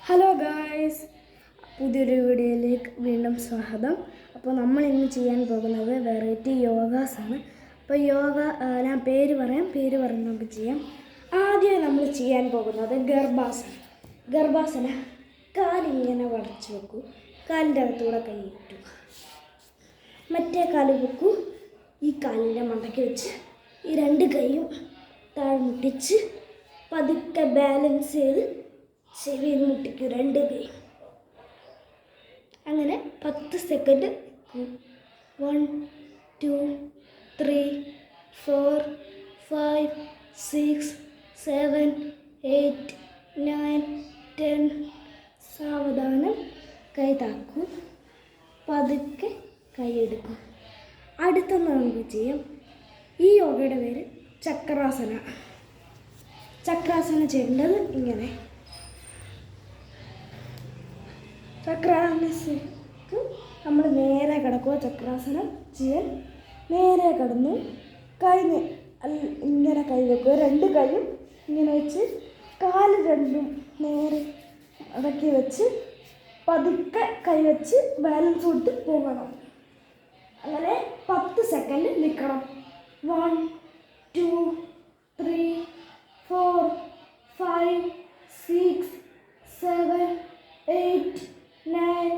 Hello guys, പുതിയൊരു വീഡിയോയിലേക്ക് വീണ്ടും സ്വാഗതം. അപ്പോൾ നമ്മൾ ഇന്ന് ചെയ്യാൻ പോകുന്നത് വെറൈറ്റി യോഗാസാണ്. അപ്പോൾ ഞാൻ പേര് പറഞ്ഞ് നമുക്ക് ചെയ്യാം. ആദ്യം നമ്മൾ ചെയ്യാൻ പോകുന്നത് ഗർഭാസന. കാലിങ്ങനെ വളച്ച് വെക്കൂ, കാലിൻ്റെ അകത്തൂടെ കൈ ഇട്ടു, മറ്റേ കാല് വെക്കൂ, ഈ കാലിൻ്റെ മണ്ടയ്ക്ക് വെച്ച് ഈ രണ്ട് കൈയും താഴ്മുട്ടിച്ച് പതുക്കെ ബാലൻസ് ചെയ്ത് ചെവിയിൽ മുട്ടിക്കൂ രണ്ട് കൈ. അങ്ങനെ 10 സെക്കൻഡ്. 1 2 3 4 5 6 7 8 9 10. സാവധാനം കൈ താക്കൂ, പതുക്കെ കൈ എടുക്കും. അടുത്തൊന്ന് നമുക്ക് ചെയ്യാം. ഈ യോഗയുടെ പേര് ചക്രാസന. ചക്രാസന ചെയ്യേണ്ടത് ഇങ്ങനെ. ചക്രാസനക്ക് നമ്മൾ നേരെ കിടക്കുക. ചക്രാസനം ചെയ്യാൻ നേരെ കിടന്നു കഴിഞ്ഞ് ഇങ്ങനെ കൈ വെക്കുക. രണ്ട് കൈയും ഇങ്ങനെ വെച്ച് കാല് രണ്ടും നേരെ അടക്കി വെച്ച് പതുക്കെ കൈ വെച്ച് ബാലൻസ് കൊടുത്ത് പോകണം. അങ്ങനെ 10 സെക്കൻഡ് നിൽക്കണം. 1 2 3 4 5 6 7 8 9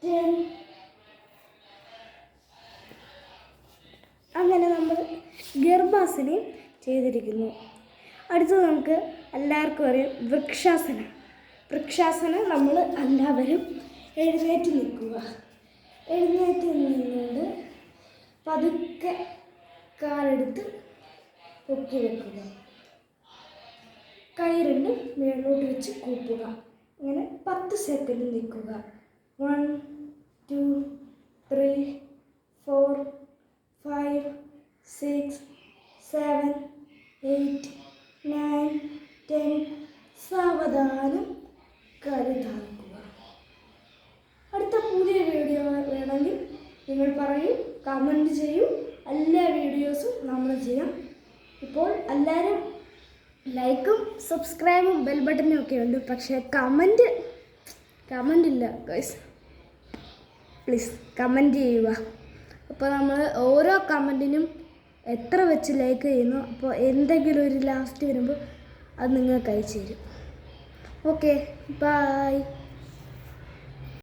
10. അങ്ങനെ നമ്മൾ ഗർഭാസനയും ചെയ്തിരിക്കുന്നു. അടുത്തത് നമുക്ക് എല്ലാവർക്കും അറിയാം വൃക്ഷാസന. നമ്മൾ എല്ലാവരും എഴുന്നേറ്റ് നിൽക്കുക. എഴുന്നേറ്റ് നിന്നുകൊണ്ട് പതുക്കെ കാലെടുത്ത് പൊക്കി വെക്കുക. കൈ രണ്ടും മേലോട്ട് വെച്ച് കൂട്ടുക. അങ്ങനെ 10 സെക്കൻഡ് നിൽക്കുക. 1 2 3 4 5 6 7 8 9 10. സാവധാനം കരുതാക്കുക. അടുത്ത പുതിയ വീഡിയോ വേണമെങ്കിൽ നിങ്ങൾ പറയൂ, കമൻറ്റ് ചെയ്യൂ. എല്ലാ വീഡിയോസും നമ്മൾ ചെയ്യാം. ഇപ്പോൾ എല്ലാവരും ലൈക്കും സബ്സ്ക്രൈബും ബെൽ ബട്ടനും ഒക്കെ ഉണ്ട്, പക്ഷേ കമൻ്റ് ഇല്ല ഗൈസ്. പ്ലീസ് കമൻറ്റ് ചെയ്യുക. അപ്പോൾ നമ്മൾ ഓരോ കമൻറ്റിനും എത്ര വെച്ച് ലൈക്ക് ചെയ്യുന്നു, അപ്പോൾ എന്തെങ്കിലും ഒരു ലാസ്റ്റ് വരുമ്പോൾ അത് നിങ്ങൾക്ക് അയച്ചു തരും. Okay, by.